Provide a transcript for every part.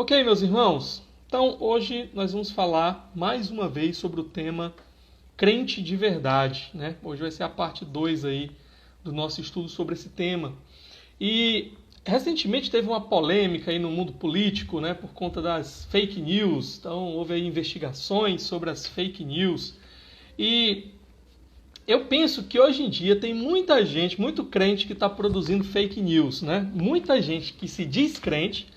Ok, meus irmãos, então hoje nós vamos falar mais uma vez sobre o tema crente de verdade, né? Hoje vai ser a parte 2 aí do nosso estudo sobre esse tema. E recentemente teve uma polêmica aí no mundo político, né, por conta das fake news. Então houve aí investigações sobre as fake news. E eu penso que hoje em dia tem muita gente, muito crente que está produzindo fake news, né? Muita gente que se diz crente,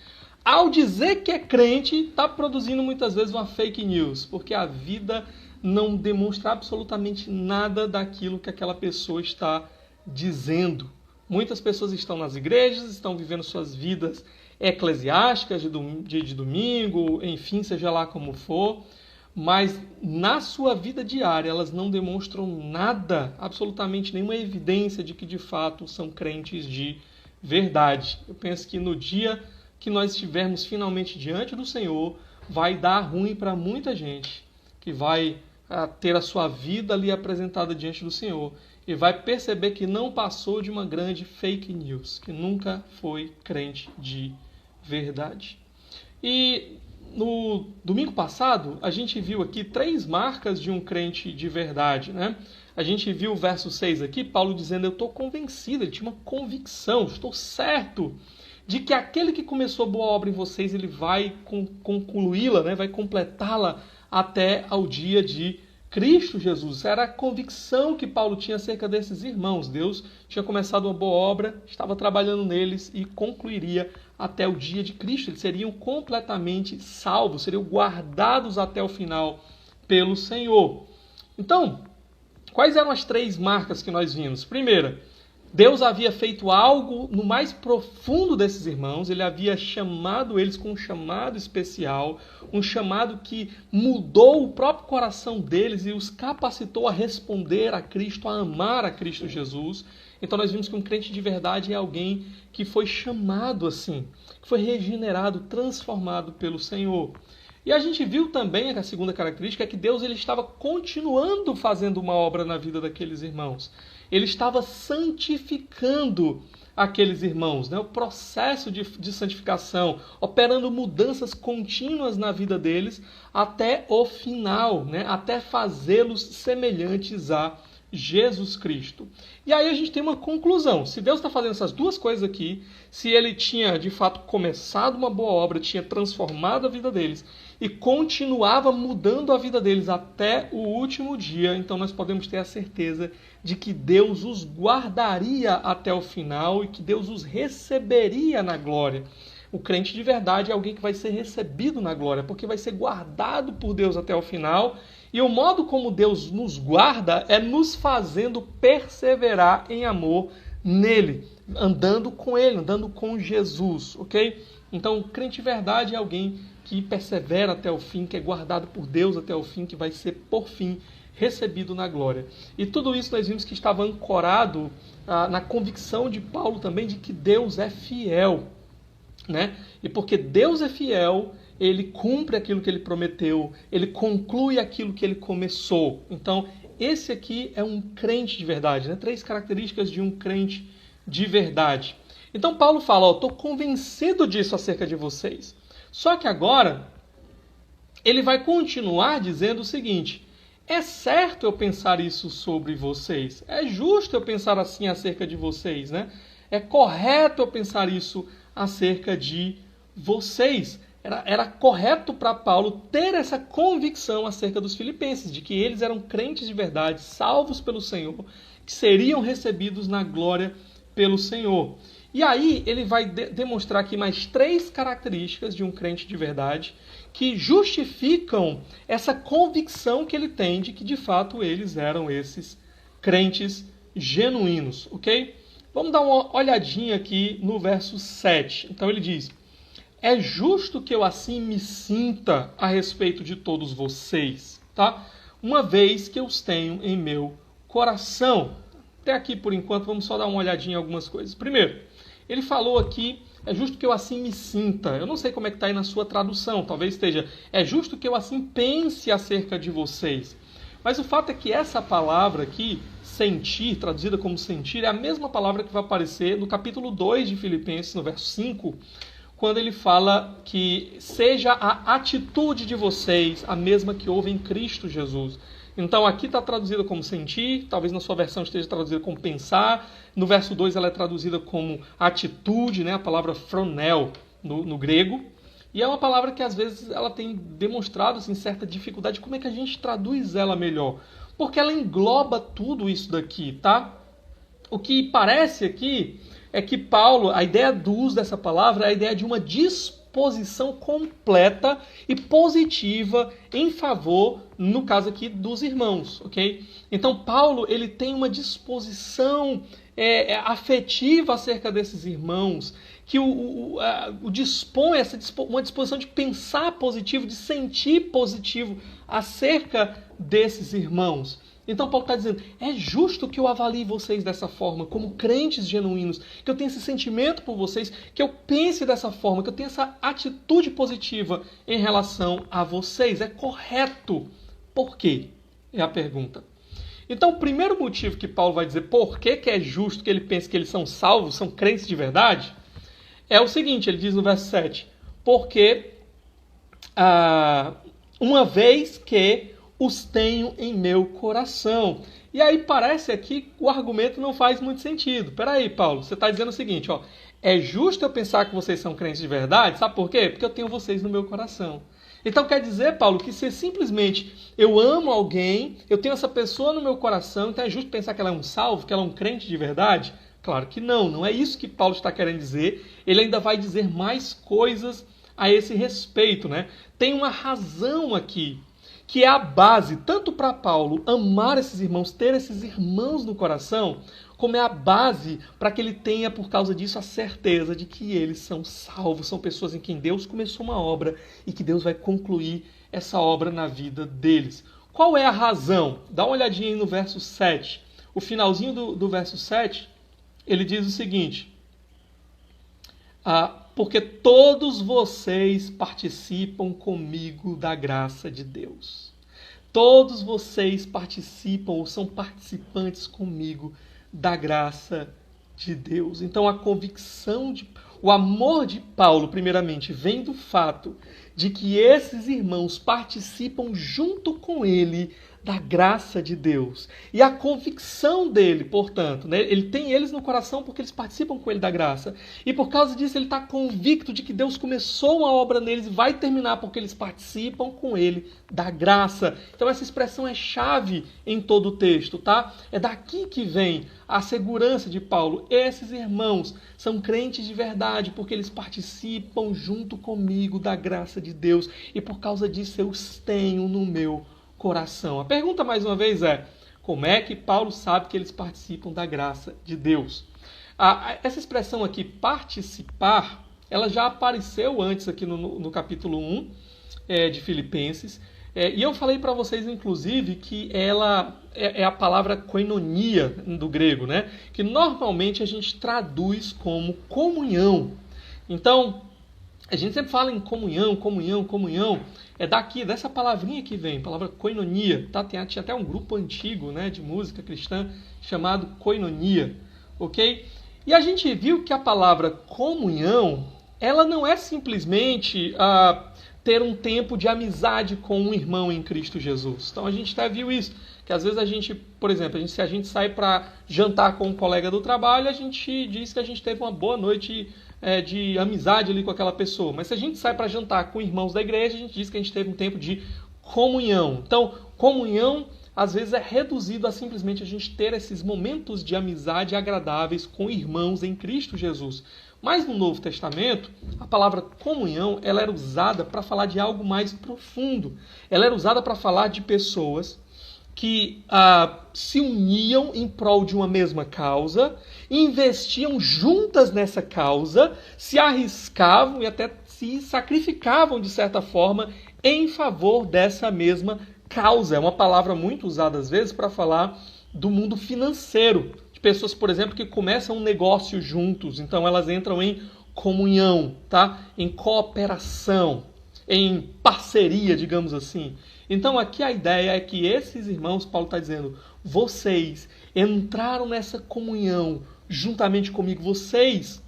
ao dizer que é crente, está produzindo muitas vezes uma fake news, porque a vida não demonstra absolutamente nada daquilo que aquela pessoa está dizendo. Muitas pessoas estão nas igrejas, estão vivendo suas vidas eclesiásticas de domingo, enfim, seja lá como for, mas na sua vida diária elas não demonstram nada, absolutamente nenhuma evidência de que de fato são crentes de verdade. Eu penso que no dia que nós estivermos finalmente diante do Senhor, vai dar ruim para muita gente que vai ter a sua vida ali apresentada diante do Senhor e vai perceber que não passou de uma grande fake news, que nunca foi crente de verdade. E no domingo passado, a gente viu aqui 3 marcas de um crente de verdade, né? A gente viu o verso 6 aqui, Paulo dizendo, eu estou convencido, ele tinha uma convicção, estou certo de que aquele que começou a boa obra em vocês, ele vai concluí-la, né? Vai completá-la até ao dia de Cristo Jesus. Era a convicção que Paulo tinha acerca desses irmãos. Deus tinha começado uma boa obra, estava trabalhando neles e concluiria até o dia de Cristo. Eles seriam completamente salvos, seriam guardados até o final pelo Senhor. Então, quais eram as 3 marcas que nós vimos? Primeira, Deus havia feito algo no mais profundo desses irmãos, ele havia chamado eles com um chamado especial, um chamado que mudou o próprio coração deles e os capacitou a responder a Cristo, a amar a Cristo Jesus. Então nós vimos que um crente de verdade é alguém que foi chamado assim, que foi regenerado, transformado pelo Senhor. E a gente viu também que a segunda característica é que Deus ele estava continuando fazendo uma obra na vida daqueles irmãos. Ele estava santificando aqueles irmãos, né? O processo de santificação, operando mudanças contínuas na vida deles até o final, né? Até fazê-los semelhantes a Jesus Cristo. E aí a gente tem uma conclusão. Se Deus está fazendo essas 2 coisas aqui, se ele tinha de fato começado uma boa obra, tinha transformado a vida deles e continuava mudando a vida deles até o último dia, então nós podemos ter a certeza de que Deus os guardaria até o final e que Deus os receberia na glória. O crente de verdade é alguém que vai ser recebido na glória, porque vai ser guardado por Deus até o final. E o modo como Deus nos guarda é nos fazendo perseverar em amor nele, andando com ele, andando com Jesus, ok? Então, o crente de verdade é alguém que persevera até o fim, que é guardado por Deus até o fim, que vai ser, por fim, recebido na glória. E tudo isso nós vimos que estava ancorado na convicção de Paulo também de que Deus é fiel, né? E porque Deus é fiel, ele cumpre aquilo que ele prometeu, ele conclui aquilo que ele começou. Então, esse aqui é um crente de verdade, né? 3 características de um crente de verdade. Então, Paulo fala, estou convencido disso acerca de vocês. Só que agora, ele vai continuar dizendo o seguinte, é certo eu pensar isso sobre vocês, é justo eu pensar assim acerca de vocês, né? É correto eu pensar isso acerca de vocês. Era correto para Paulo ter essa convicção acerca dos filipenses, de que eles eram crentes de verdade, salvos pelo Senhor, que seriam recebidos na glória pelo Senhor. E aí ele vai demonstrar aqui mais 3 características de um crente de verdade que justificam essa convicção que ele tem de que de fato eles eram esses crentes genuínos, ok? Vamos dar uma olhadinha aqui no verso 7. Então ele diz, é justo que eu assim me sinta a respeito de todos vocês, tá? Uma vez que eu os tenho em meu coração. Até aqui, por enquanto, vamos só dar uma olhadinha em algumas coisas. Primeiro, ele falou aqui, é justo que eu assim me sinta. Eu não sei como é que está aí na sua tradução, talvez esteja, é justo que eu assim pense acerca de vocês. Mas o fato é que essa palavra aqui, sentir, traduzida como sentir, é a mesma palavra que vai aparecer no capítulo 2 de Filipenses, no verso 5, quando ele fala que seja a atitude de vocês a mesma que houve em Cristo Jesus. Então aqui está traduzida como sentir, talvez na sua versão esteja traduzida como pensar. No verso 2 ela é traduzida como atitude, né? A palavra phronel no grego. E é uma palavra que às vezes ela tem demonstrado assim, certa dificuldade. Como é que a gente traduz ela melhor? Porque ela engloba tudo isso daqui, tá? O que parece aqui é que Paulo, a ideia do uso dessa palavra é a ideia de uma disposição completa e positiva em favor, no caso aqui, dos irmãos, ok? Então Paulo, ele tem uma disposição afetiva acerca desses irmãos, que o dispõe, uma disposição de pensar positivo, de sentir positivo acerca desses irmãos. Então Paulo está dizendo, é justo que eu avalie vocês dessa forma, como crentes genuínos, que eu tenha esse sentimento por vocês, que eu pense dessa forma, que eu tenha essa atitude positiva em relação a vocês. É correto. Por quê? É a pergunta. Então o primeiro motivo que Paulo vai dizer por que é justo que ele pense que eles são salvos, são crentes de verdade, é o seguinte, ele diz no verso 7, porque uma vez que os tenho em meu coração. E aí parece aqui que o argumento não faz muito sentido. Peraí, Paulo, você está dizendo o seguinte, ó, é justo eu pensar que vocês são crentes de verdade? Sabe por quê? Porque eu tenho vocês no meu coração. Então quer dizer, Paulo, que se simplesmente eu amo alguém, eu tenho essa pessoa no meu coração, então é justo pensar que ela é um salvo, que ela é um crente de verdade? Claro que não, não é isso que Paulo está querendo dizer. Ele ainda vai dizer mais coisas a esse respeito, né? Tem uma razão aqui, que é a base, tanto para Paulo amar esses irmãos, ter esses irmãos no coração, como é a base para que ele tenha, por causa disso, a certeza de que eles são salvos, são pessoas em quem Deus começou uma obra e que Deus vai concluir essa obra na vida deles. Qual é a razão? Dá uma olhadinha aí no verso 7. O finalzinho do verso 7, ele diz o seguinte, porque todos vocês participam comigo da graça de Deus. Todos vocês participam ou são participantes comigo da graça de Deus. Então a convicção, o amor de Paulo, primeiramente, vem do fato de que esses irmãos participam junto com ele da graça de Deus. E a convicção dele, portanto, né, ele tem eles no coração porque eles participam com ele da graça. E por causa disso ele está convicto de que Deus começou uma obra neles e vai terminar porque eles participam com ele da graça. Então essa expressão é chave em todo o texto, tá? É daqui que vem a segurança de Paulo. Esses irmãos são crentes de verdade porque eles participam junto comigo da graça de Deus. E por causa disso eu os tenho no meu coração. A pergunta mais uma vez é, como é que Paulo sabe que eles participam da graça de Deus? Essa expressão aqui, participar, ela já apareceu antes aqui no capítulo 1 de Filipenses, e eu falei para vocês, inclusive, que ela é a palavra koinonia do grego, né? Que normalmente a gente traduz como comunhão. Então, a gente sempre fala em comunhão, comunhão, comunhão. É daqui, dessa palavrinha que vem, palavra koinonia. Tá? Tinha até um grupo antigo, né, de música cristã chamado Koinonia. Ok? E a gente viu que a palavra comunhão, ela não é simplesmente ter um tempo de amizade com um irmão em Cristo Jesus. Então a gente até viu isso. Que às vezes a gente, por exemplo, se a gente sai para jantar com um colega do trabalho, a gente diz que a gente teve uma boa noite de amizade ali com aquela pessoa. Mas se a gente sai para jantar com irmãos da igreja, a gente diz que a gente teve um tempo de comunhão. Então, comunhão às vezes é reduzido a simplesmente a gente ter esses momentos de amizade agradáveis com irmãos em Cristo Jesus. Mas no Novo Testamento, a palavra comunhão ela era usada para falar de algo mais profundo. Ela era usada para falar de pessoas que se uniam em prol de uma mesma causa, investiam juntas nessa causa, se arriscavam e até se sacrificavam, de certa forma, em favor dessa mesma causa. É uma palavra muito usada, às vezes, para falar do mundo financeiro. De pessoas, por exemplo, que começam um negócio juntos, então elas entram em comunhão, tá? Em cooperação, em parceria, digamos assim. Então aqui a ideia é que esses irmãos, Paulo está dizendo, vocês entraram nessa comunhão juntamente comigo, vocês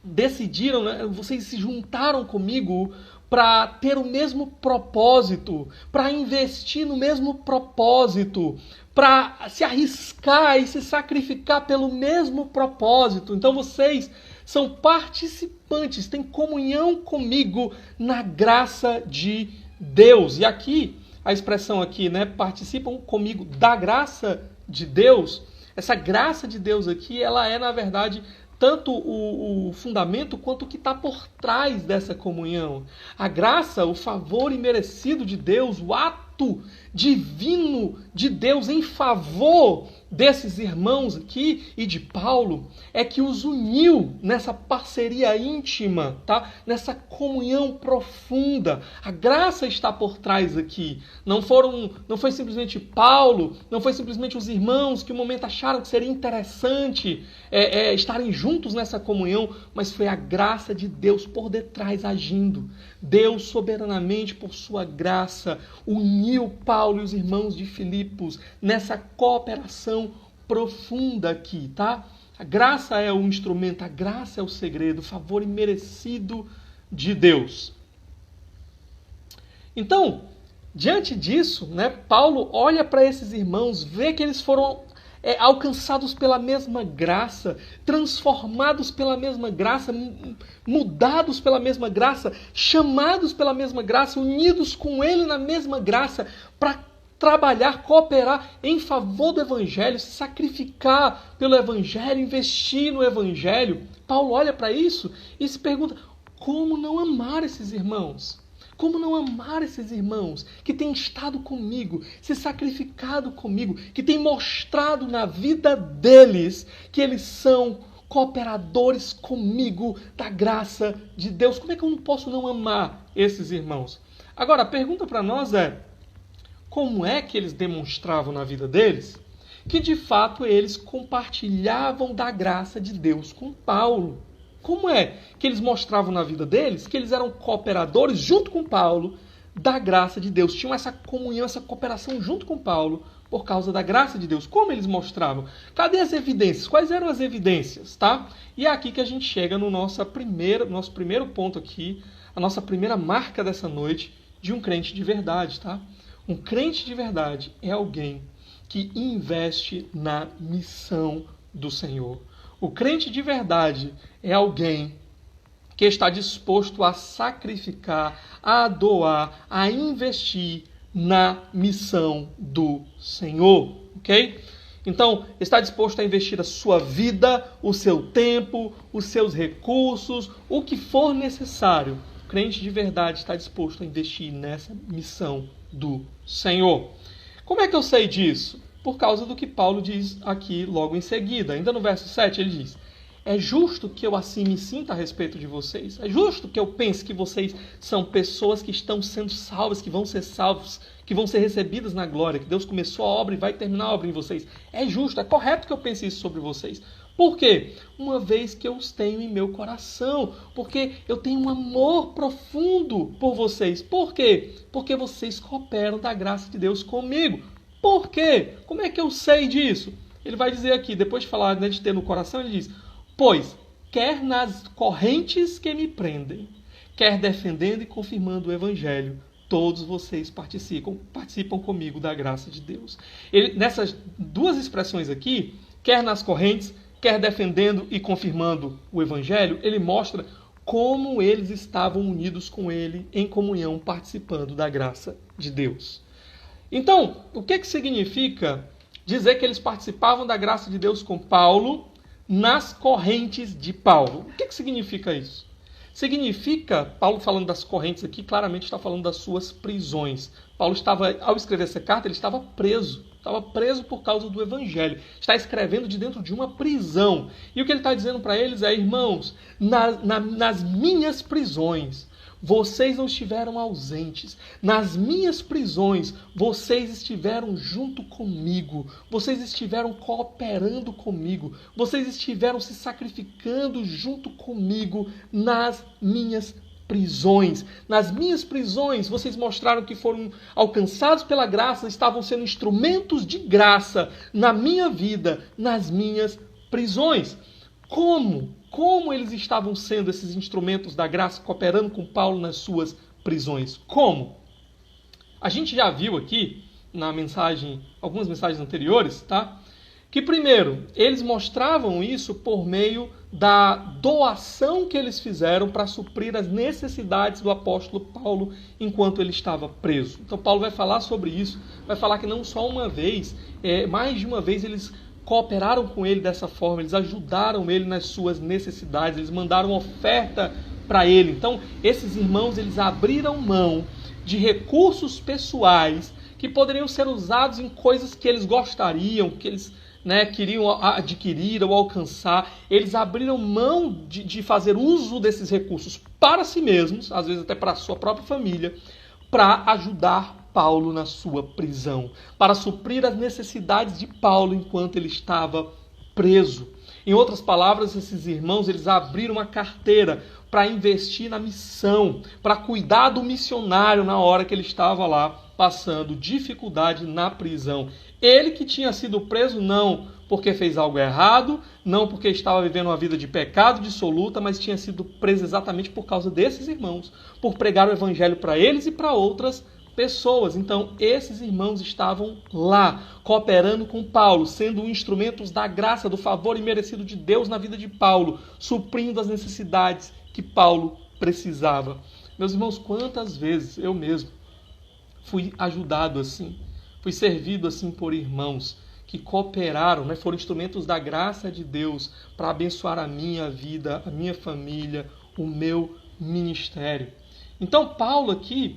decidiram, né, vocês se juntaram comigo para ter o mesmo propósito, para investir no mesmo propósito, para se arriscar e se sacrificar pelo mesmo propósito. Então vocês são participantes, têm comunhão comigo na graça de Deus. E aqui, a expressão aqui, né, participam comigo da graça de Deus. Essa graça de Deus aqui, ela é, na verdade, tanto o fundamento quanto o que está por trás dessa comunhão. A graça, o favor imerecido de Deus, o ato divino de Deus em favor desses irmãos aqui e de Paulo, é que os uniu nessa parceria íntima, tá? Nessa comunhão profunda. A graça está por trás aqui. Não foi simplesmente Paulo, não foi simplesmente os irmãos que um momento acharam que seria interessante estarem juntos nessa comunhão, mas foi a graça de Deus por detrás agindo. Deus soberanamente, por sua graça, uniu Paulo e os irmãos de Filipos nessa cooperação profunda aqui, tá? A graça é o instrumento, a graça é o segredo, o favor imerecido de Deus. Então, diante disso, né, Paulo olha para esses irmãos, vê que eles foram alcançados pela mesma graça, transformados pela mesma graça, mudados pela mesma graça, chamados pela mesma graça, unidos com ele na mesma graça, para trabalhar, cooperar em favor do Evangelho, se sacrificar pelo Evangelho, investir no Evangelho. Paulo olha para isso e se pergunta, como não amar esses irmãos? Como não amar esses irmãos que têm estado comigo, se sacrificado comigo, que têm mostrado na vida deles que eles são cooperadores comigo da graça de Deus? Como é que eu não posso não amar esses irmãos? Agora, a pergunta para nós é, como é que eles demonstravam na vida deles que de fato eles compartilhavam da graça de Deus com Paulo? Como é que eles mostravam na vida deles que eles eram cooperadores junto com Paulo da graça de Deus? Tinham essa comunhão, essa cooperação junto com Paulo por causa da graça de Deus. Como eles mostravam? Cadê as evidências? Quais eram as evidências? Tá? E é aqui que a gente chega no nosso primeiro ponto aqui, a nossa primeira marca dessa noite de um crente de verdade. Tá? Um crente de verdade é alguém que investe na missão do Senhor. O crente de verdade é alguém que está disposto a sacrificar, a doar, a investir na missão do Senhor, ok? Então, está disposto a investir a sua vida, o seu tempo, os seus recursos, o que for necessário. O crente de verdade está disposto a investir nessa missão do Senhor. Como é que eu sei disso? Por causa do que Paulo diz aqui logo em seguida. Ainda no verso 7 ele diz, é justo que eu assim me sinta a respeito de vocês? É justo que eu pense que vocês são pessoas que estão sendo salvas, que vão ser salvos, que vão ser recebidas na glória, que Deus começou a obra e vai terminar a obra em vocês? É justo, é correto que eu pense isso sobre vocês. Por quê? Uma vez que eu os tenho em meu coração, porque eu tenho um amor profundo por vocês. Por quê? Porque vocês cooperam da graça de Deus comigo. Por quê? Como é que eu sei disso? Ele vai dizer aqui, depois de falar, né, de ter no coração, ele diz, pois, quer nas correntes que me prendem, quer defendendo e confirmando o Evangelho, todos vocês participam comigo da graça de Deus. Nessas duas expressões aqui, quer nas correntes, quer defendendo e confirmando o Evangelho, ele mostra como eles estavam unidos com ele, em comunhão, participando da graça de Deus. Então, o que significa dizer que eles participavam da graça de Deus com Paulo nas correntes de Paulo? O que significa isso? Significa, Paulo falando das correntes aqui, claramente está falando das suas prisões. Paulo estava, ao escrever essa carta, ele estava preso por causa do Evangelho. Está escrevendo de dentro de uma prisão. E o que ele está dizendo para eles é, irmãos, nas minhas prisões, vocês não estiveram ausentes. Nas minhas prisões, vocês estiveram junto comigo. Vocês estiveram cooperando comigo. Vocês estiveram se sacrificando junto comigo nas minhas prisões. Nas minhas prisões, vocês mostraram que foram alcançados pela graça, estavam sendo instrumentos de graça na minha vida, nas minhas prisões. Como? como eles estavam sendo esses instrumentos da graça, cooperando com Paulo nas suas prisões. Como? A gente já viu aqui, algumas mensagens anteriores, tá? Que primeiro, eles mostravam isso por meio da doação que eles fizeram para suprir as necessidades do apóstolo Paulo enquanto ele estava preso. Então Paulo vai falar sobre isso, vai falar que não só uma vez, mais de uma vez eles cooperaram com ele dessa forma, eles ajudaram ele nas suas necessidades, eles mandaram oferta para ele. Então esses irmãos, eles abriram mão de recursos pessoais que poderiam ser usados em coisas que eles gostariam, que eles queriam adquirir ou alcançar. Eles abriram mão de fazer uso desses recursos para si mesmos, às vezes até para a sua própria família, para ajudar Paulo na sua prisão, para suprir as necessidades de Paulo enquanto ele estava preso. Em outras palavras, esses irmãos, eles abriram uma carteira para investir na missão, para cuidar do missionário na hora que ele estava lá passando dificuldade na prisão. Ele que tinha sido preso não porque fez algo errado, não porque estava vivendo uma vida de pecado dissoluta, mas tinha sido preso exatamente por causa desses irmãos, por pregar o evangelho para eles e para outras pessoas. Então, esses irmãos estavam lá, cooperando com Paulo, sendo instrumentos da graça, do favor imerecido de Deus na vida de Paulo, suprindo as necessidades que Paulo precisava. Meus irmãos, quantas vezes eu mesmo fui ajudado assim, fui servido assim por irmãos que cooperaram, foram instrumentos da graça de Deus para abençoar a minha vida, a minha família, o meu ministério. Então, Paulo aqui,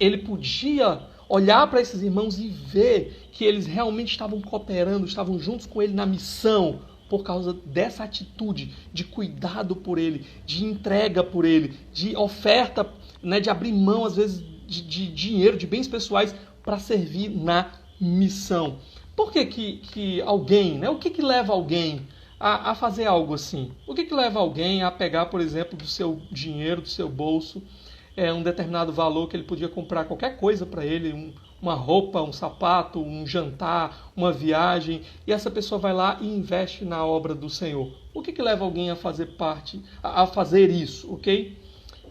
ele podia olhar para esses irmãos e ver que eles realmente estavam cooperando, estavam juntos com ele na missão, por causa dessa atitude de cuidado por ele, de entrega por ele, de oferta, de abrir mão, às vezes, de dinheiro, de bens pessoais, para servir na missão. Por que alguém, o que leva alguém a fazer algo assim? O que leva alguém a pegar, por exemplo, do seu dinheiro, do seu bolso, um determinado valor que ele podia comprar qualquer coisa para ele, uma roupa, um sapato, um jantar, uma viagem, e essa pessoa vai lá e investe na obra do Senhor? O que leva alguém a fazer isso, ok?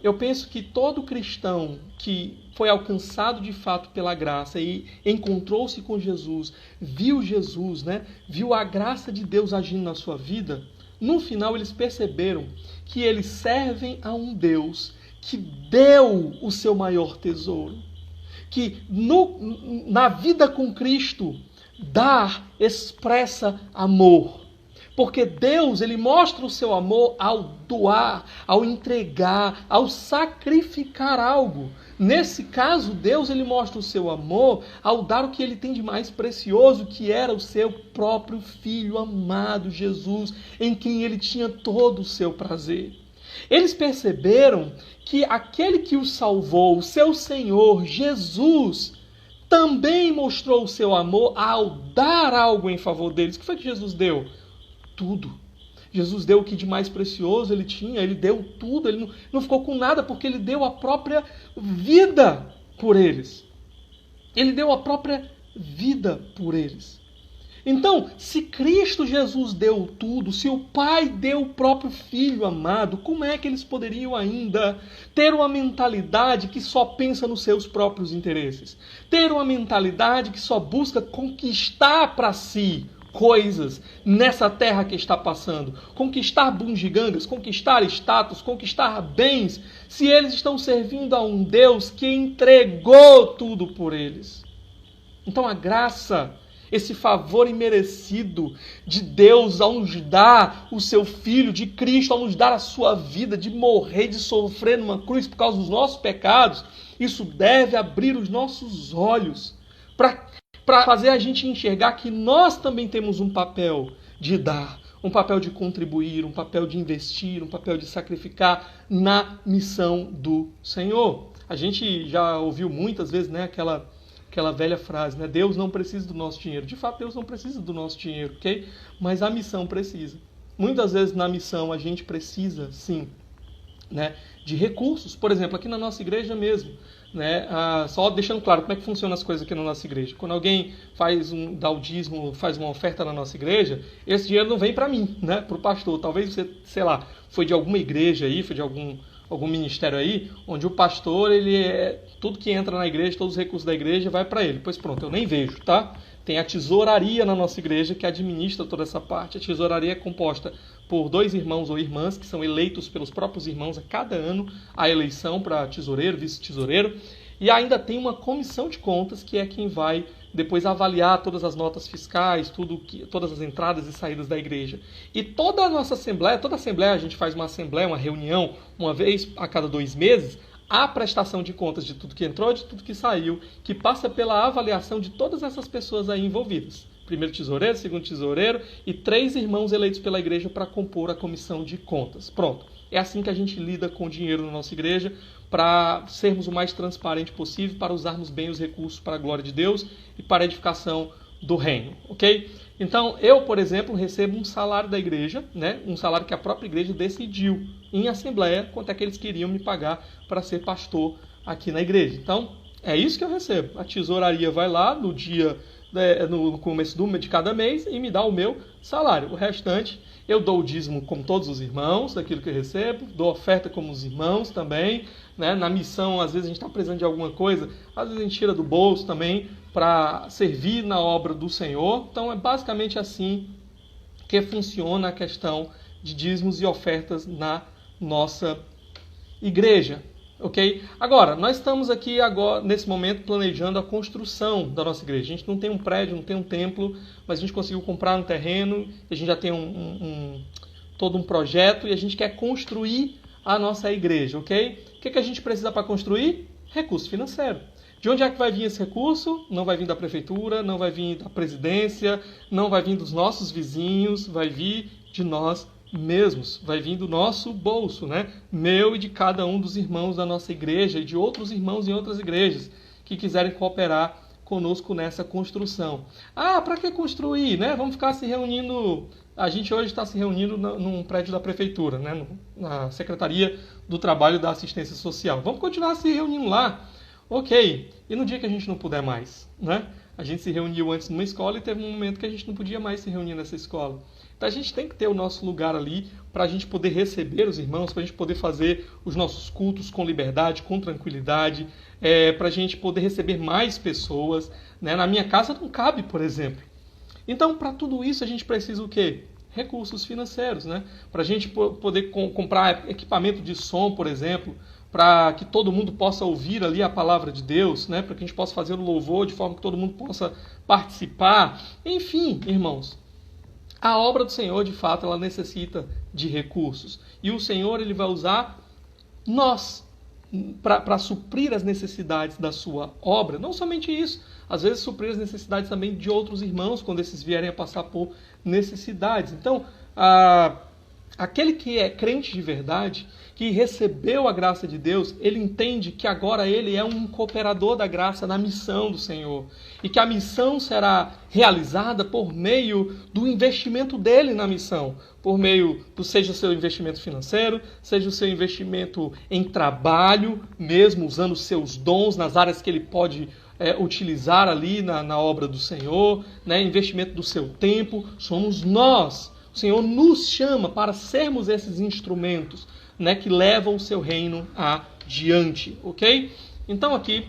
Eu penso que todo cristão que foi alcançado de fato pela graça e encontrou-se com Jesus, viu Jesus, viu a graça de Deus agindo na sua vida, no final eles perceberam que eles servem a um Deus que deu o seu maior tesouro. Que na vida com Cristo, dar expressa amor. Porque Deus, ele mostra o seu amor ao doar, ao entregar, ao sacrificar algo. Nesse caso, Deus, ele mostra o seu amor ao dar o que ele tem de mais precioso, que era o seu próprio Filho amado, Jesus, em quem ele tinha todo o seu prazer. Eles perceberam que aquele que os salvou, o seu Senhor, Jesus, também mostrou o seu amor ao dar algo em favor deles. O que foi que Jesus deu? Tudo. Jesus deu o que de mais precioso ele tinha, ele deu tudo, ele não ficou com nada, porque ele deu a própria vida por eles. Ele deu a própria vida por eles. Então, se Cristo Jesus deu tudo, se o Pai deu o próprio Filho amado, como é que eles poderiam ainda ter uma mentalidade que só pensa nos seus próprios interesses? Ter uma mentalidade que só busca conquistar para si coisas nessa terra que está passando, conquistar bungigangas, conquistar status, conquistar bens, se eles estão servindo a um Deus que entregou tudo por eles. Então a graça, esse favor imerecido de Deus ao nos dar o seu Filho, de Cristo, ao nos dar a sua vida, de morrer, de sofrer numa cruz por causa dos nossos pecados, isso deve abrir os nossos olhos para fazer a gente enxergar que nós também temos um papel de dar, um papel de contribuir, um papel de investir, um papel de sacrificar na missão do Senhor. A gente já ouviu muitas vezes, aquela velha frase, Deus não precisa do nosso dinheiro. De fato, Deus não precisa do nosso dinheiro, ok? Mas a missão precisa. Muitas vezes na missão a gente precisa, sim, né, de recursos. Por exemplo, aqui na nossa igreja mesmo, né, só deixando claro como é que funcionam as coisas aqui na nossa igreja. Quando alguém dá o dízimo, faz uma oferta na nossa igreja, esse dinheiro não vem para mim, né, para o pastor. Talvez você, sei lá, foi de alguma igreja aí, foi de algum ministério aí, onde o pastor, tudo que entra na igreja, todos os recursos da igreja vai para ele. Pois pronto, eu nem vejo, tá? Tem a tesouraria na nossa igreja que administra toda essa parte. A tesouraria é composta por 2 irmãos ou irmãs que são eleitos pelos próprios irmãos a cada ano a eleição para tesoureiro, vice-tesoureiro. E ainda tem uma comissão de contas que é quem vai depois avaliar todas as notas fiscais, todas as entradas e saídas da igreja. E toda a nossa assembleia, a gente faz uma assembleia, uma reunião, uma vez a cada 2 meses, a prestação de contas de tudo que entrou, de tudo que saiu, que passa pela avaliação de todas essas pessoas aí envolvidas. Primeiro tesoureiro, segundo tesoureiro e 3 irmãos eleitos pela igreja para compor a comissão de contas. Pronto. É assim que a gente lida com o dinheiro na nossa igreja, para sermos o mais transparente possível, para usarmos bem os recursos para a glória de Deus e para a edificação do reino, ok? Então, eu, por exemplo, recebo um salário da igreja, né? Um salário que a própria igreja decidiu em assembleia quanto é que eles queriam me pagar para ser pastor aqui na igreja. Então, é isso que eu recebo. A tesouraria vai lá no começo de cada mês e me dá o meu salário. O restante, eu dou o dízimo como todos os irmãos, daquilo que eu recebo, dou oferta como os irmãos também, né? Na missão, às vezes a gente está precisando de alguma coisa, às vezes a gente tira do bolso também para servir na obra do Senhor. Então é basicamente assim que funciona a questão de dízimos e ofertas na nossa igreja. Ok? Agora, nós estamos aqui nesse momento planejando a construção da nossa igreja. A gente não tem um prédio, não tem um templo, mas a gente conseguiu comprar um terreno, a gente já tem todo um projeto e a gente quer construir a nossa igreja, ok? O que a gente precisa para construir? Recurso financeiro. De onde é que vai vir esse recurso? Não vai vir da prefeitura, não vai vir da presidência, não vai vir dos nossos vizinhos, vai vir de nós mesmos, vai vir do nosso bolso, né? Meu e de cada um dos irmãos da nossa igreja e de outros irmãos em outras igrejas que quiserem cooperar conosco nessa construção. Para que construir, né? Vamos ficar se reunindo. A gente hoje está se reunindo num prédio da prefeitura, né? Na Secretaria do Trabalho e da Assistência Social. Vamos continuar se reunindo lá. Ok. E no dia que a gente não puder mais, né? A gente se reuniu antes numa escola e teve um momento que a gente não podia mais se reunir nessa escola. Então a gente tem que ter o nosso lugar ali para a gente poder receber os irmãos, para a gente poder fazer os nossos cultos com liberdade, com tranquilidade, para a gente poder receber mais pessoas, né? Na minha casa não cabe, por exemplo. Então, para tudo isso, a gente precisa o quê? Recursos financeiros, né? Para a gente poder comprar equipamento de som, por exemplo, para que todo mundo possa ouvir ali a palavra de Deus, né? Para que a gente possa fazer o louvor de forma que todo mundo possa participar. Enfim, irmãos, a obra do Senhor, de fato, ela necessita de recursos. E o Senhor, ele vai usar nós para suprir as necessidades da sua obra. Não somente isso, às vezes suprir as necessidades também de outros irmãos, quando esses vierem a passar por necessidades. Então, aquele que é crente de verdade, que recebeu a graça de Deus, ele entende que agora ele é um cooperador da graça na missão do Senhor. E que a missão será realizada por meio do investimento dele na missão. Por meio seja o seu investimento financeiro, seja o seu investimento em trabalho, mesmo usando os seus dons nas áreas que ele pode utilizar ali na obra do Senhor, né? Investimento do seu tempo, somos nós. O Senhor nos chama para sermos esses instrumentos, né, que levam o seu reino adiante, ok? Então aqui,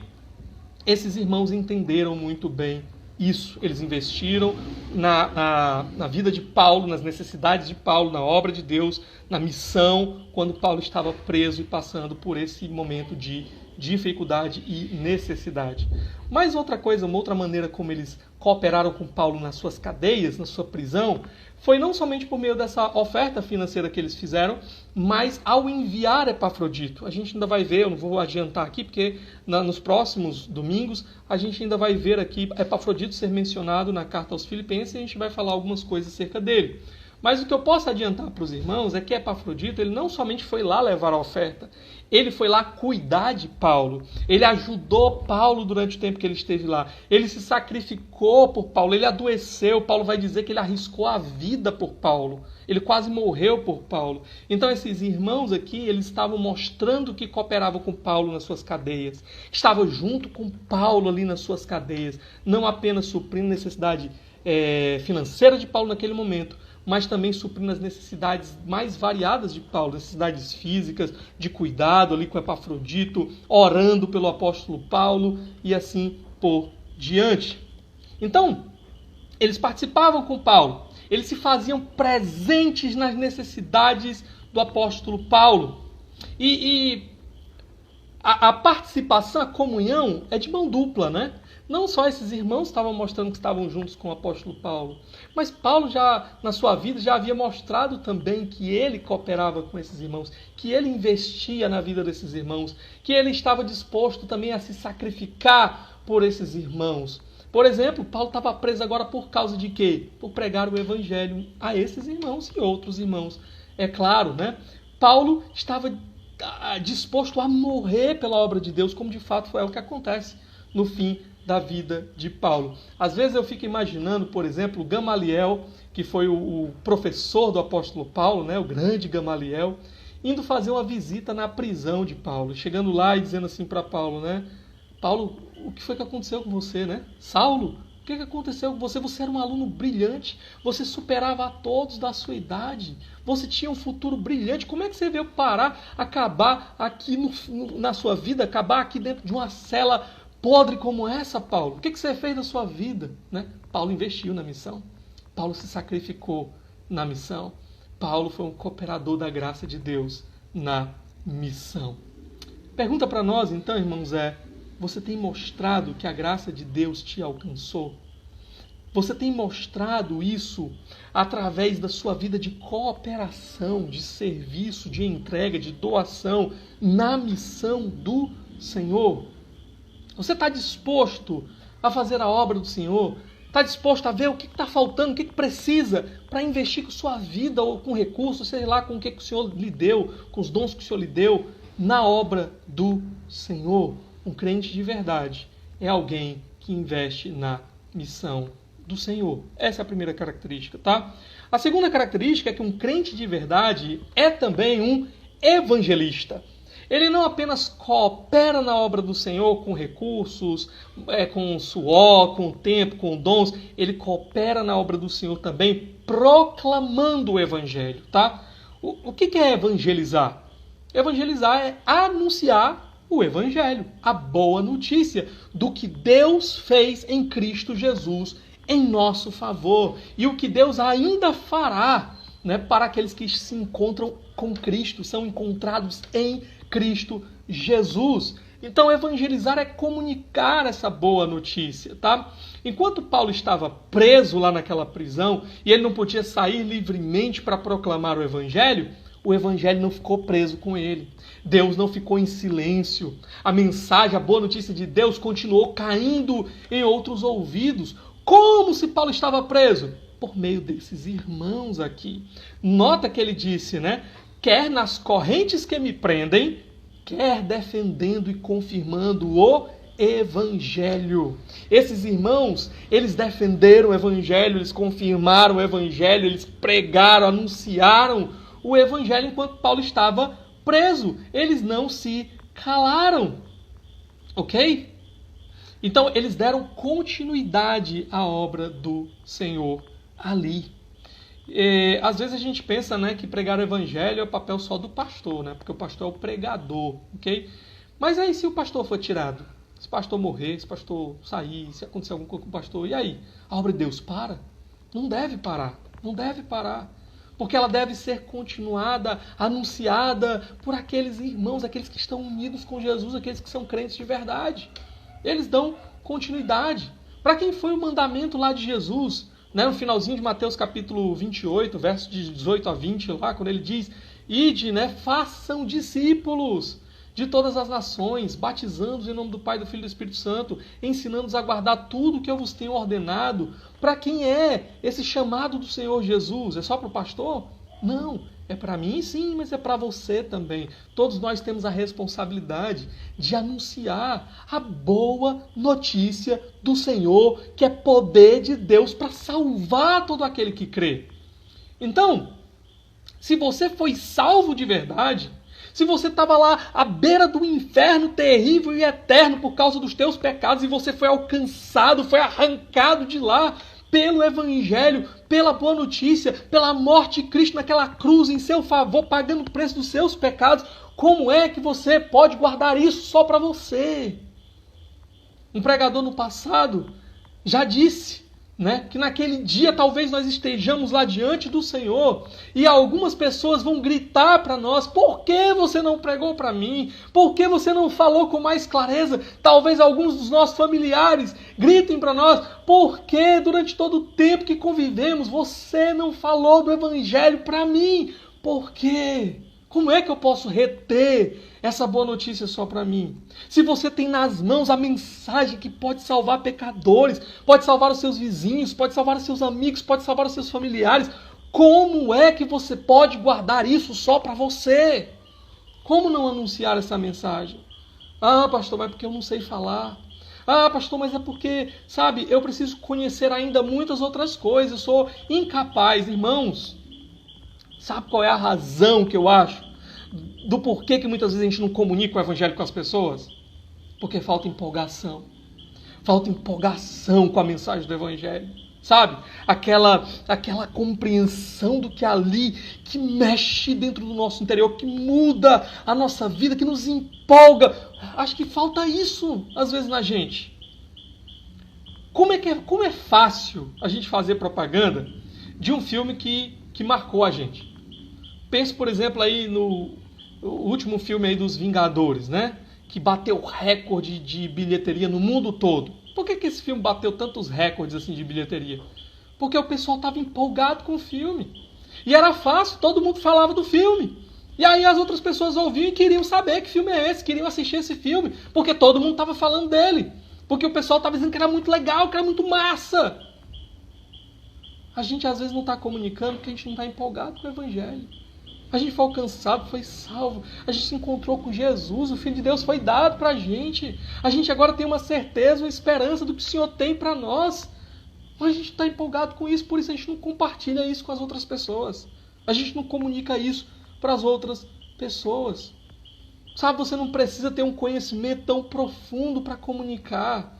esses irmãos entenderam muito bem isso. Eles investiram na vida de Paulo, nas necessidades de Paulo, na obra de Deus, na missão, quando Paulo estava preso e passando por esse momento de dificuldade e necessidade. Mas outra coisa, uma outra maneira como eles cooperaram com Paulo nas suas cadeias, na sua prisão, foi não somente por meio dessa oferta financeira que eles fizeram, mas ao enviar Epafrodito. A gente ainda vai ver, eu não vou adiantar aqui, porque nos próximos domingos a gente ainda vai ver aqui Epafrodito ser mencionado na carta aos Filipenses e a gente vai falar algumas coisas acerca dele. Mas o que eu posso adiantar para os irmãos é que Epafrodito, ele não somente foi lá levar a oferta, Ele foi lá cuidar de Paulo. Ele ajudou Paulo durante o tempo que ele esteve lá. Ele se sacrificou por Paulo. Ele adoeceu. Paulo vai dizer que ele arriscou a vida por Paulo. Ele quase morreu por Paulo. Então esses irmãos aqui, eles estavam mostrando que cooperavam com Paulo nas suas cadeias. Estavam junto com Paulo ali nas suas cadeias. Não apenas suprindo necessidade financeira de Paulo naquele momento, mas também suprindo as necessidades mais variadas de Paulo, necessidades físicas, de cuidado ali com Epafrodito, orando pelo apóstolo Paulo e assim por diante. Então, eles participavam com Paulo, eles se faziam presentes nas necessidades do apóstolo Paulo. E a participação, a comunhão é de mão dupla, né? Não só esses irmãos estavam mostrando que estavam juntos com o apóstolo Paulo, mas Paulo já, na sua vida, já havia mostrado também que ele cooperava com esses irmãos, que ele investia na vida desses irmãos, que ele estava disposto também a se sacrificar por esses irmãos. Por exemplo, Paulo estava preso agora por causa de quê? Por pregar o evangelho a esses irmãos e outros irmãos. É claro, né? Paulo estava disposto a morrer pela obra de Deus, como de fato foi o que acontece no fim da vida de Paulo. Às vezes eu fico imaginando, por exemplo, Gamaliel, que foi o professor do apóstolo Paulo, né, o grande Gamaliel, indo fazer uma visita na prisão de Paulo, chegando lá e dizendo assim para Paulo, né, Paulo, o que foi que aconteceu com você, né? Saulo, o que aconteceu com você? Você era um aluno brilhante, você superava a todos da sua idade, você tinha um futuro brilhante, como é que você veio parar, acabar aqui na sua vida, acabar aqui dentro de uma cela podre como essa, Paulo? O que você fez da sua vida? Né? Paulo investiu na missão. Paulo se sacrificou na missão. Paulo foi um cooperador da graça de Deus na missão. Pergunta para nós, então, irmãos, você tem mostrado que a graça de Deus te alcançou? Você tem mostrado isso através da sua vida de cooperação, de serviço, de entrega, de doação na missão do Senhor? Você está disposto a fazer a obra do Senhor? Está disposto a ver o que está faltando, o que precisa para investir com sua vida ou com recursos, sei lá, com o que o Senhor lhe deu, com os dons que o Senhor lhe deu, na obra do Senhor? Um crente de verdade é alguém que investe na missão do Senhor. Essa é a primeira característica, tá? A segunda característica é que um crente de verdade é também um evangelista. Ele não apenas coopera na obra do Senhor com recursos, com suor, com tempo, com dons. Ele coopera na obra do Senhor também proclamando o Evangelho, tá? O que é evangelizar? Evangelizar é anunciar o Evangelho, a boa notícia do que Deus fez em Cristo Jesus em nosso favor e o que Deus ainda fará, né, para aqueles que se encontram com Cristo, são encontrados em Cristo Jesus. Então, evangelizar é comunicar essa boa notícia, tá? Enquanto Paulo estava preso lá naquela prisão e ele não podia sair livremente para proclamar o evangelho não ficou preso com ele. Deus não ficou em silêncio. A mensagem, a boa notícia de Deus continuou caindo em outros ouvidos. Como se Paulo estava preso? Por meio desses irmãos aqui. Nota que ele disse, né? Quer nas correntes que me prendem, quer defendendo e confirmando o Evangelho. Esses irmãos, eles defenderam o Evangelho, eles confirmaram o Evangelho, eles pregaram, anunciaram o Evangelho enquanto Paulo estava preso. Eles não se calaram. Ok? Então, eles deram continuidade à obra do Senhor ali. Às vezes a gente pensa, né, que pregar o evangelho é o papel só do pastor, né, porque o pastor é o pregador, ok? Mas aí se o pastor for tirado, se o pastor morrer, se o pastor sair, se acontecer alguma coisa com o pastor, e aí? A obra de Deus para? Não deve parar, não deve parar. Porque ela deve ser continuada, anunciada por aqueles irmãos, aqueles que estão unidos com Jesus, aqueles que são crentes de verdade. Eles dão continuidade. Para quem foi o mandamento lá de Jesus? Né, no finalzinho de Mateus capítulo 28, versos de 18 a 20, lá, quando ele diz, ide, né, façam discípulos de todas as nações, batizando-os em nome do Pai, do Filho e do Espírito Santo, ensinando-os a guardar tudo o que eu vos tenho ordenado. Para quem é esse chamado do Senhor Jesus? É só para o pastor? Não, É para mim, sim, mas é para você também. Todos nós temos a responsabilidade de anunciar a boa notícia do Senhor, que é poder de Deus para salvar todo aquele que crê. Então, se você foi salvo de verdade, se você estava lá à beira do inferno terrível e eterno por causa dos teus pecados e você foi alcançado, foi arrancado de lá pelo Evangelho, pela boa notícia, pela morte de Cristo naquela cruz em seu favor, pagando o preço dos seus pecados, como é que você pode guardar isso só para você? Um pregador no passado já disse, né, que naquele dia talvez nós estejamos lá diante do Senhor e algumas pessoas vão gritar para nós: por que você não pregou para mim? Por que você não falou com mais clareza? Talvez alguns dos nossos familiares gritem para nós: por que durante todo o tempo que convivemos você não falou do Evangelho para mim? Por quê? Como é que eu posso reter essa boa notícia só para mim? Se você tem nas mãos a mensagem que pode salvar pecadores, pode salvar os seus vizinhos, pode salvar os seus amigos, pode salvar os seus familiares, como é que você pode guardar isso só para você? Como não anunciar essa mensagem? Ah, pastor, mas é porque eu não sei falar. Ah, pastor, mas é porque, sabe, eu preciso conhecer ainda muitas outras coisas, eu sou incapaz. Irmãos, sabe qual é a razão que eu acho do porquê que muitas vezes a gente não comunica o Evangelho com as pessoas? Porque falta empolgação. Falta empolgação com a mensagem do Evangelho. Sabe? Aquela compreensão do que ali, que mexe dentro do nosso interior, que muda a nossa vida, que nos empolga. Acho que falta isso, às vezes, na gente. Como é fácil a gente fazer propaganda de um filme que marcou a gente. Pense, por exemplo, aí no último filme aí dos Vingadores, né? Que bateu recorde de bilheteria no mundo todo. Por que esse filme bateu tantos recordes assim de bilheteria? Porque o pessoal estava empolgado com o filme. E era fácil, todo mundo falava do filme. E aí as outras pessoas ouviam e queriam saber que filme é esse, queriam assistir esse filme. Porque todo mundo estava falando dele. Porque o pessoal estava dizendo que era muito legal, que era muito massa. A gente às vezes não está comunicando porque a gente não está empolgado com o Evangelho. A gente foi alcançado, foi salvo. A gente se encontrou com Jesus. O Filho de Deus foi dado para a gente. A gente agora tem uma certeza, uma esperança do que o Senhor tem para nós. Mas a gente está empolgado com isso, por isso a gente não compartilha isso com as outras pessoas. A gente não comunica isso para as outras pessoas. Sabe, você não precisa ter um conhecimento tão profundo para comunicar.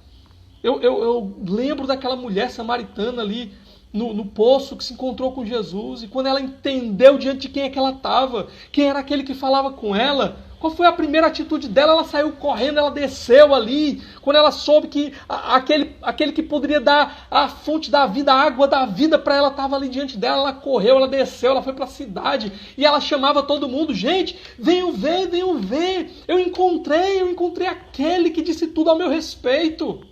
Eu lembro daquela mulher samaritana ali no poço que se encontrou com Jesus, e quando ela entendeu diante de quem é que ela estava, quem era aquele que falava com ela, qual foi a primeira atitude dela? Ela saiu correndo, ela desceu ali, quando ela soube que aquele que poderia dar a fonte da vida, a água da vida para ela estava ali diante dela, ela correu, ela desceu, ela foi para a cidade, e ela chamava todo mundo: gente, venham ver, eu encontrei aquele que disse tudo ao meu respeito.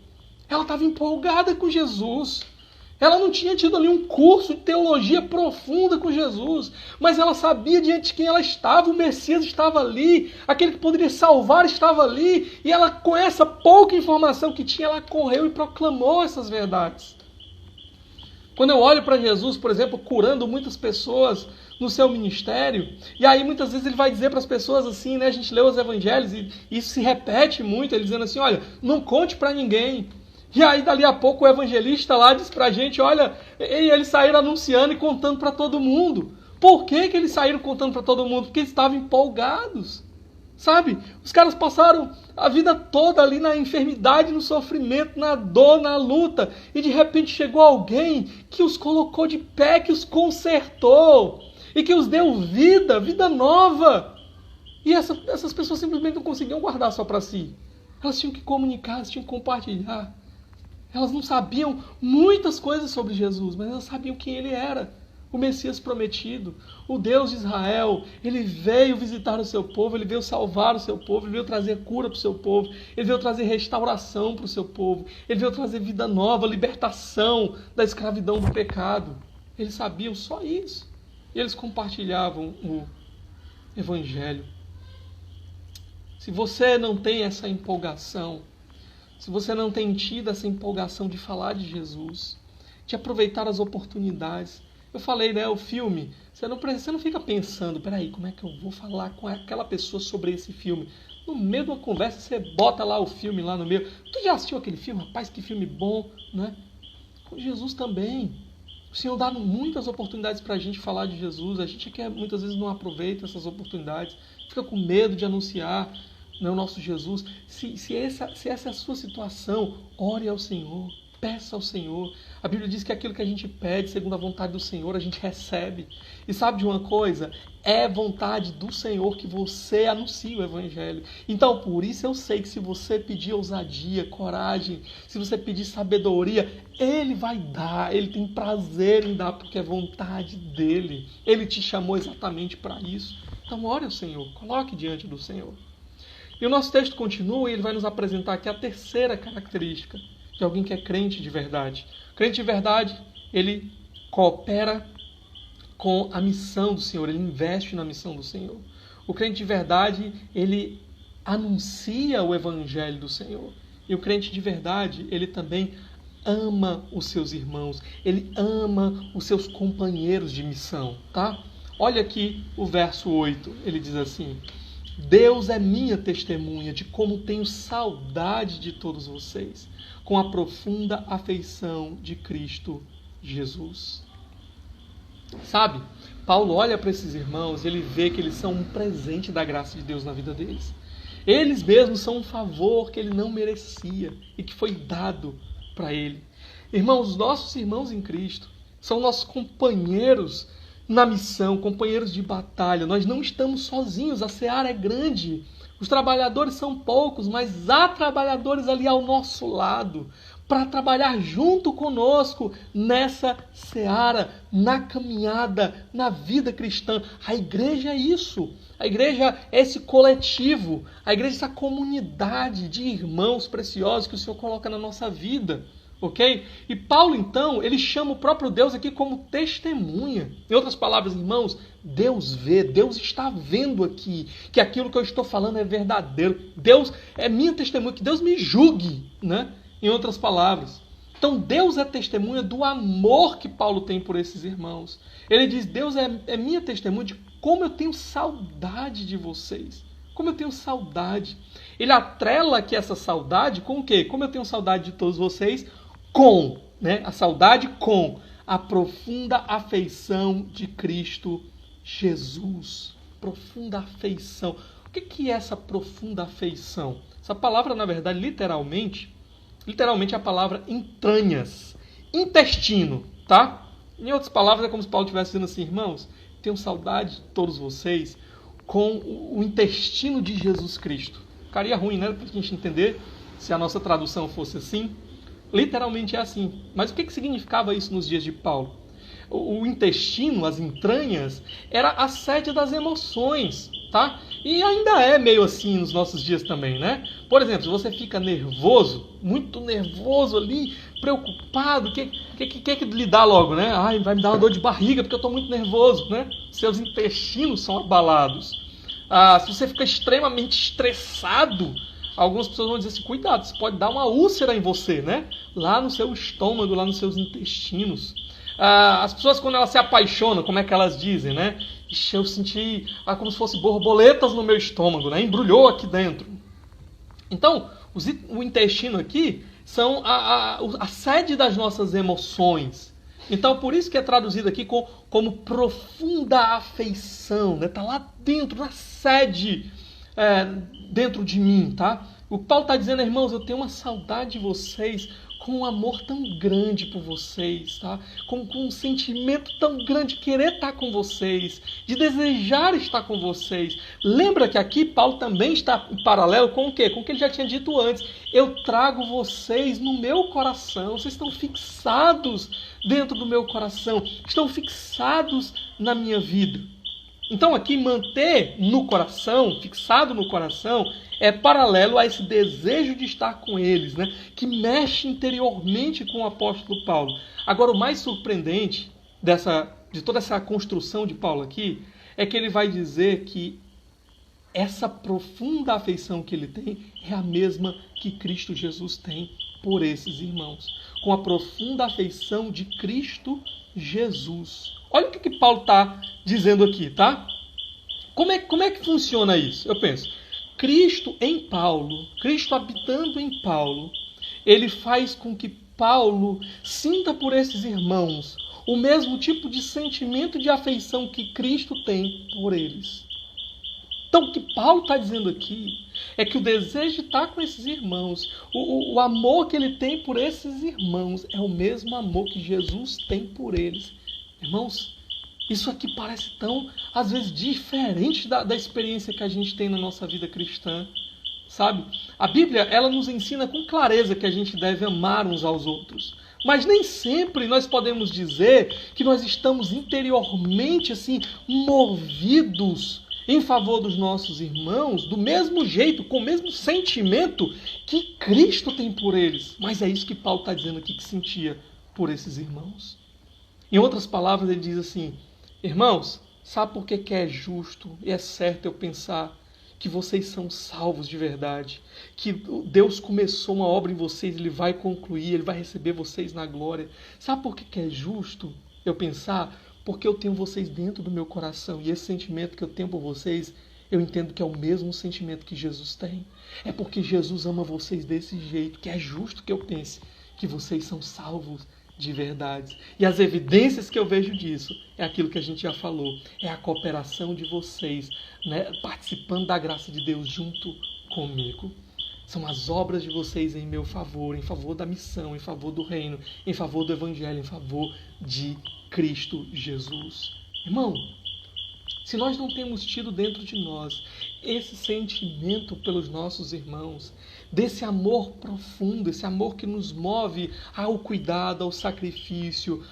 Ela estava empolgada com Jesus. Ela não tinha tido ali um curso de teologia profunda com Jesus, mas ela sabia diante de quem ela estava, o Messias estava ali, aquele que poderia salvar estava ali, e ela, com essa pouca informação que tinha, ela correu e proclamou essas verdades. Quando eu olho para Jesus, por exemplo, curando muitas pessoas no seu ministério, e aí muitas vezes ele vai dizer para as pessoas assim, né, a gente lê os evangelhos e isso se repete muito, ele dizendo assim: olha, não conte para ninguém. E aí, dali a pouco, o evangelista lá diz pra gente: olha, eles saíram anunciando e contando para todo mundo. Por que eles saíram contando para todo mundo? Porque eles estavam empolgados. Sabe? Os caras passaram a vida toda ali na enfermidade, no sofrimento, na dor, na luta. E de repente chegou alguém que os colocou de pé, que os consertou. E que os deu vida nova. E essas pessoas simplesmente não conseguiam guardar só para si. Elas tinham que comunicar, elas tinham que compartilhar. Elas não sabiam muitas coisas sobre Jesus, mas elas sabiam quem ele era. O Messias prometido, o Deus de Israel. Ele veio visitar o seu povo, ele veio salvar o seu povo, ele veio trazer cura para o seu povo, ele veio trazer restauração para o seu povo, ele veio trazer vida nova, libertação da escravidão do pecado. Eles sabiam só isso. E eles compartilhavam o Evangelho. Se você não tem essa empolgação, se você não tem tido essa empolgação de falar de Jesus, de aproveitar as oportunidades, Eu falei, né, o filme, você não fica pensando, peraí, como é que eu vou falar com aquela pessoa sobre esse filme? No meio de uma conversa, você bota lá o filme lá no meio. Tu já assistiu aquele filme? Rapaz, que filme bom, né? Com Jesus também. O Senhor dá muitas oportunidades para a gente falar de Jesus. A gente quer, muitas vezes não aproveita essas oportunidades. Fica com medo de anunciar, né, o nosso Jesus. Se essa é a sua situação, ore ao Senhor. Peça ao Senhor. A Bíblia diz que aquilo que a gente pede, segundo a vontade do Senhor, a gente recebe. E sabe de uma coisa? É vontade do Senhor que você anuncie o Evangelho. Então, por isso eu sei que se você pedir ousadia, coragem, se você pedir sabedoria, Ele vai dar. Ele tem prazer em dar, porque é vontade dEle. Ele te chamou exatamente para isso. Então, ore ao Senhor. Coloque diante do Senhor. E o nosso texto continua e ele vai nos apresentar aqui a terceira característica de alguém que é crente de verdade. Crente de verdade, ele coopera com a missão do Senhor, ele investe na missão do Senhor. O crente de verdade, ele anuncia o evangelho do Senhor. E o crente de verdade, ele também ama os seus irmãos, ele ama os seus companheiros de missão, tá? Olha aqui o verso 8, ele diz assim: Deus é minha testemunha de como tenho saudade de todos vocês, com a profunda afeição de Cristo Jesus. Sabe, Paulo olha para esses irmãos e ele vê que eles são um presente da graça de Deus na vida deles. Eles mesmos são um favor que ele não merecia e que foi dado para ele. Irmãos, nossos irmãos em Cristo são nossos companheiros na missão, companheiros de batalha. Nós não estamos sozinhos, a seara é grande. Os trabalhadores são poucos, mas há trabalhadores ali ao nosso lado para trabalhar junto conosco nessa seara, na caminhada, na vida cristã. A igreja é isso. A igreja é esse coletivo. A igreja é essa comunidade de irmãos preciosos que o Senhor coloca na nossa vida. Ok? E Paulo, então, ele chama o próprio Deus aqui como testemunha. Em outras palavras, irmãos, Deus vê, Deus está vendo aqui que aquilo que eu estou falando é verdadeiro. Deus é minha testemunha, que Deus me julgue, né? Em outras palavras. Então, Deus é testemunha do amor que Paulo tem por esses irmãos. Ele diz, Deus é minha testemunha de como eu tenho saudade de vocês. Como eu tenho saudade. Ele atrela aqui essa saudade com o quê? Como eu tenho saudade de todos vocês, com, né? A saudade com a profunda afeição de Cristo Jesus. Profunda afeição. O que é essa profunda afeição? Essa palavra, na verdade, literalmente é a palavra entranhas, intestino, tá? Em outras palavras, é como se Paulo estivesse dizendo assim, irmãos, tenho saudade de todos vocês com o intestino de Jesus Cristo. Ficaria ruim, né? Para a gente entender se a nossa tradução fosse assim. Literalmente é assim. Mas o que significava isso nos dias de Paulo? O intestino, as entranhas, era a sede das emoções, tá? E ainda é meio assim nos nossos dias também, né? Por exemplo, se você fica nervoso, muito nervoso ali, preocupado, o que lhe dá logo, né? Ai, vai me dar uma dor de barriga porque eu estou muito nervoso, né? Seus intestinos são abalados. Se você fica extremamente estressado, algumas pessoas vão dizer assim, cuidado, isso pode dar uma úlcera em você, né? Lá no seu estômago, lá nos seus intestinos. As pessoas, quando elas se apaixonam, como é que elas dizem, né? Ixi, eu senti como se fosse borboletas no meu estômago, né? Embrulhou aqui dentro. Então, o intestino aqui são a sede das nossas emoções. Então, por isso que é traduzido aqui como profunda afeição, né? Tá lá dentro, na sede, dentro de mim, tá? O Paulo está dizendo, irmãos, eu tenho uma saudade de vocês, com um amor tão grande por vocês, tá? Com um sentimento tão grande de querer estar com vocês, de desejar estar com vocês. Lembra que aqui Paulo também está em paralelo com o quê? Com o que ele já tinha dito antes. Eu trago vocês no meu coração, vocês estão fixados dentro do meu coração, estão fixados na minha vida. Então aqui manter no coração, fixado no coração, é paralelo a esse desejo de estar com eles, né? Que mexe interiormente com o apóstolo Paulo. Agora, o mais surpreendente de toda essa construção de Paulo aqui é que ele vai dizer que essa profunda afeição que ele tem é a mesma que Cristo Jesus tem por esses irmãos. Com a profunda afeição de Cristo Jesus. Olha o que Paulo está dizendo aqui, tá? Como é que funciona isso? Eu penso, Cristo em Paulo, Cristo habitando em Paulo, ele faz com que Paulo sinta por esses irmãos o mesmo tipo de sentimento de afeição que Cristo tem por eles. Então, o que Paulo está dizendo aqui é que o desejo de estar com esses irmãos, o amor que ele tem por esses irmãos, é o mesmo amor que Jesus tem por eles. Irmãos, isso aqui parece tão, às vezes, diferente da experiência que a gente tem na nossa vida cristã, sabe? A Bíblia, ela nos ensina com clareza que a gente deve amar uns aos outros. Mas nem sempre nós podemos dizer que nós estamos interiormente, assim, movidos em favor dos nossos irmãos, do mesmo jeito, com o mesmo sentimento que Cristo tem por eles. Mas é isso que Paulo está dizendo aqui que sentia por esses irmãos. Em outras palavras, ele diz assim: irmãos, sabe por que é justo e é certo eu pensar que vocês são salvos de verdade? Que Deus começou uma obra em vocês, Ele vai concluir, Ele vai receber vocês na glória. Sabe por que é justo eu pensar? Porque eu tenho vocês dentro do meu coração e esse sentimento que eu tenho por vocês, eu entendo que é o mesmo sentimento que Jesus tem. É porque Jesus ama vocês desse jeito que é justo que eu pense que vocês são salvos de verdade. E as evidências que eu vejo disso é aquilo que a gente já falou, é a cooperação de vocês, né, participando da graça de Deus junto comigo. São as obras de vocês em meu favor, em favor da missão, em favor do reino, em favor do evangelho, em favor de Cristo Jesus. Irmão, se nós não temos tido dentro de nós esse sentimento pelos nossos irmãos, desse amor profundo, esse amor que nos move ao cuidado, ao sacrifício,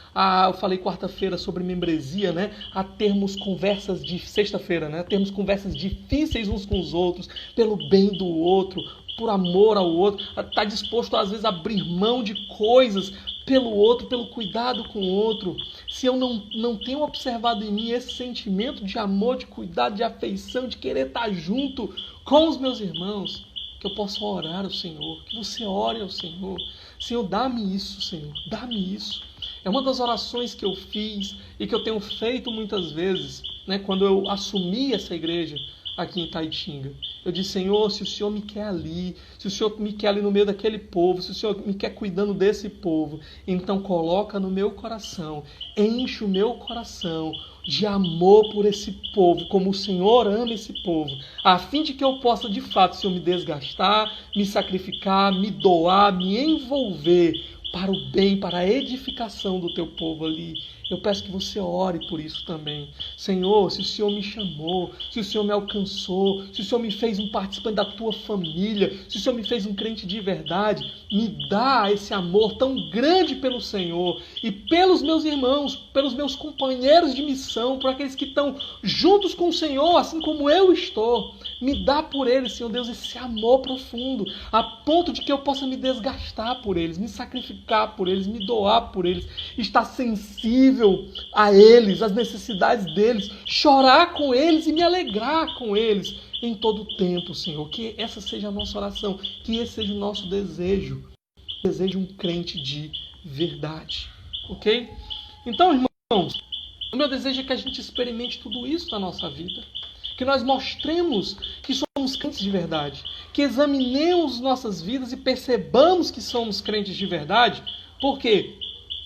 eu falei quarta-feira sobre membresia, né? A termos conversas de sexta-feira, né? A termos conversas difíceis uns com os outros, pelo bem do outro, por amor ao outro, está disposto às vezes a abrir mão de coisas pelo outro, pelo cuidado com o outro. Se eu não tenho observado em mim esse sentimento de amor, de cuidado, de afeição, de querer estar junto com os meus irmãos, que eu possa orar ao Senhor, que você ore ao Senhor. Senhor, dá-me isso, Senhor, dá-me isso. É uma das orações que eu fiz e que eu tenho feito muitas vezes, né, quando eu assumi essa igreja aqui em Taitinga. Eu disse: Senhor, se o Senhor me quer ali, se o Senhor me quer ali no meio daquele povo, se o Senhor me quer cuidando desse povo, então coloca no meu coração, enche o meu coração de amor por esse povo, como o Senhor ama esse povo, a fim de que eu possa, de fato, Senhor, me desgastar, me sacrificar, me doar, me envolver para o bem, para a edificação do teu povo ali. Eu peço que você ore por isso também. Senhor, se o Senhor me chamou, se o Senhor me alcançou, se o Senhor me fez um participante da tua família, se o Senhor me fez um crente de verdade, me dá esse amor tão grande pelo Senhor e pelos meus irmãos, pelos meus companheiros de missão, por aqueles que estão juntos com o Senhor, assim como eu estou. Me dá por eles, Senhor Deus, esse amor profundo, a ponto de que eu possa me desgastar por eles, me sacrificar por eles, me doar por eles, estar sensível a eles, às necessidades deles, chorar com eles e me alegrar com eles em todo o tempo, Senhor. Que essa seja a nossa oração, que esse seja o nosso desejo. Desejo um crente de verdade, ok? Então, irmãos, o meu desejo é que a gente experimente tudo isso na nossa vida. Que nós mostremos que somos crentes de verdade. Que examinemos nossas vidas e percebamos que somos crentes de verdade. Por quê?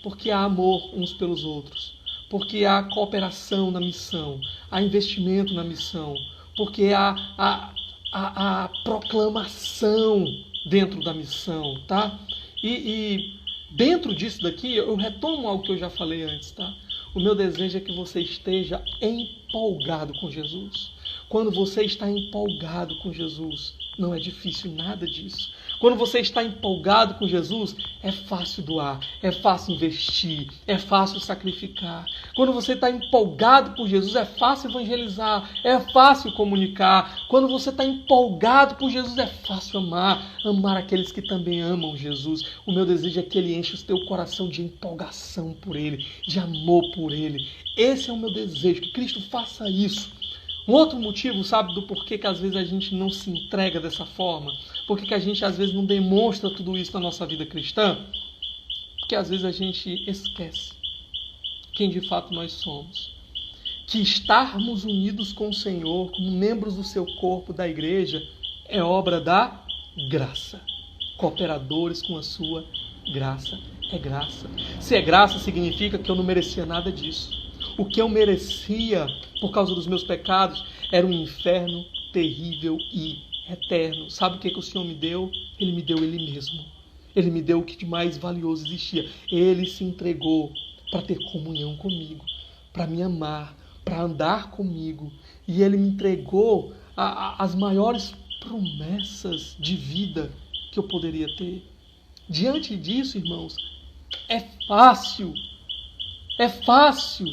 Porque há amor uns pelos outros. Porque há cooperação na missão. Há investimento na missão. Porque há proclamação dentro da missão, tá? E dentro disso daqui, eu retomo algo que eu já falei antes, tá? O meu desejo é que você esteja empolgado com Jesus. Quando você está empolgado com Jesus, não é difícil nada disso. Quando você está empolgado com Jesus, é fácil doar, é fácil investir, é fácil sacrificar. Quando você está empolgado por Jesus, é fácil evangelizar, é fácil comunicar. Quando você está empolgado por Jesus, é fácil amar aqueles que também amam Jesus. O meu desejo é que Ele enche o teu coração de empolgação por Ele, de amor por Ele. Esse é o meu desejo, que Cristo faça isso. Um outro motivo, sabe, do porquê que às vezes a gente não se entrega dessa forma? Por que a gente às vezes não demonstra tudo isso na nossa vida cristã? Porque às vezes a gente esquece. quem de fato nós somos. Que estarmos unidos com o Senhor, como membros do seu corpo, da igreja, é obra da graça. Cooperadores com a sua graça. É graça. Se é graça, significa que eu não merecia nada disso. O que eu merecia, por causa dos meus pecados, era um inferno terrível e eterno. Sabe o que o Senhor me deu? Ele me deu Ele mesmo. Ele me deu o que de mais valioso existia. Ele se entregou para ter comunhão comigo, para me amar, para andar comigo. E Ele me entregou as maiores promessas de vida que eu poderia ter. Diante disso, irmãos, é fácil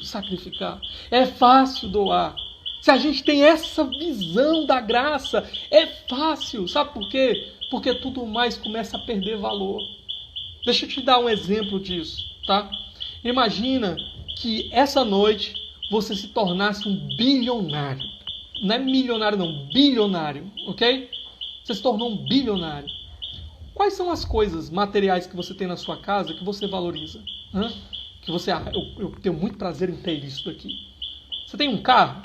sacrificar, é fácil doar. Se a gente tem essa visão da graça, é fácil. Sabe por quê? Porque tudo mais começa a perder valor. Deixa eu te dar um exemplo disso, tá? Imagina que essa noite você se tornasse um bilionário. Não é milionário não, bilionário, ok? Você se tornou um bilionário. Quais são as coisas materiais que você tem na sua casa que você valoriza? Que você, eu tenho muito prazer em ter isso daqui. Você tem um carro?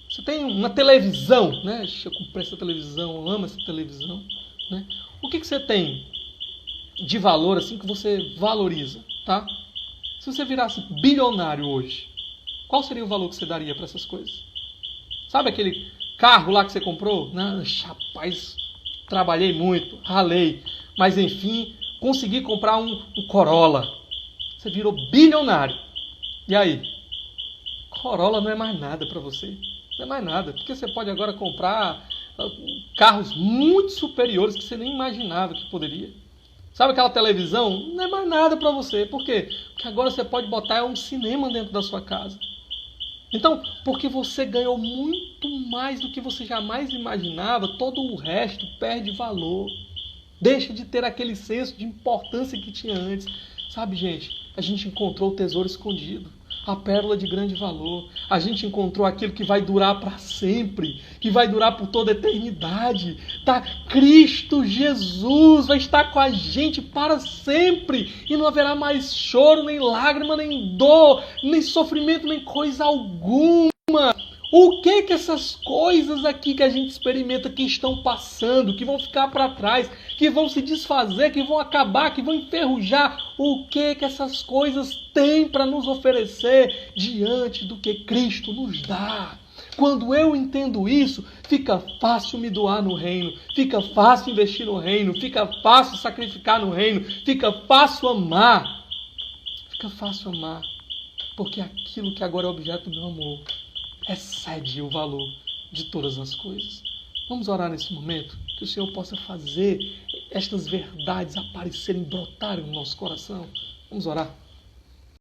Você tem uma televisão, né? Eu comprei essa televisão, eu amo essa televisão, né? O que você tem de valor assim que você valoriza, tá? Se você virasse bilionário hoje, qual seria o valor que você daria para essas coisas? Sabe aquele carro lá que você comprou? Não, rapaz, trabalhei muito, ralei, mas enfim, consegui comprar um Corolla. Você virou bilionário. E aí? Corolla não é mais nada para você. Não é mais nada, porque você pode agora comprar carros muito superiores que você nem imaginava que poderia. Sabe aquela televisão? Não é mais nada para você. Por quê? Porque agora você pode botar um cinema dentro da sua casa. Então, porque você ganhou muito mais do que você jamais imaginava, todo o resto perde valor. Deixa de ter aquele senso de importância que tinha antes. Sabe, gente? A gente encontrou o tesouro escondido. A pérola de grande valor. A gente encontrou aquilo que vai durar para sempre, que vai durar por toda a eternidade. Tá? Cristo Jesus vai estar com a gente para sempre. E não haverá mais choro, nem lágrima, nem dor, nem sofrimento, nem coisa alguma. O que essas coisas aqui que a gente experimenta que estão passando, que vão ficar para trás, que vão se desfazer, que vão acabar, que vão enferrujar, o que essas coisas têm para nos oferecer diante do que Cristo nos dá? Quando eu entendo isso, fica fácil me doar no reino, fica fácil investir no reino, fica fácil sacrificar no reino, fica fácil amar. Fica fácil amar, porque aquilo que agora é objeto do meu amor excede o valor de todas as coisas. Vamos orar nesse momento? Que o Senhor possa fazer estas verdades aparecerem, brotarem no nosso coração. Vamos orar.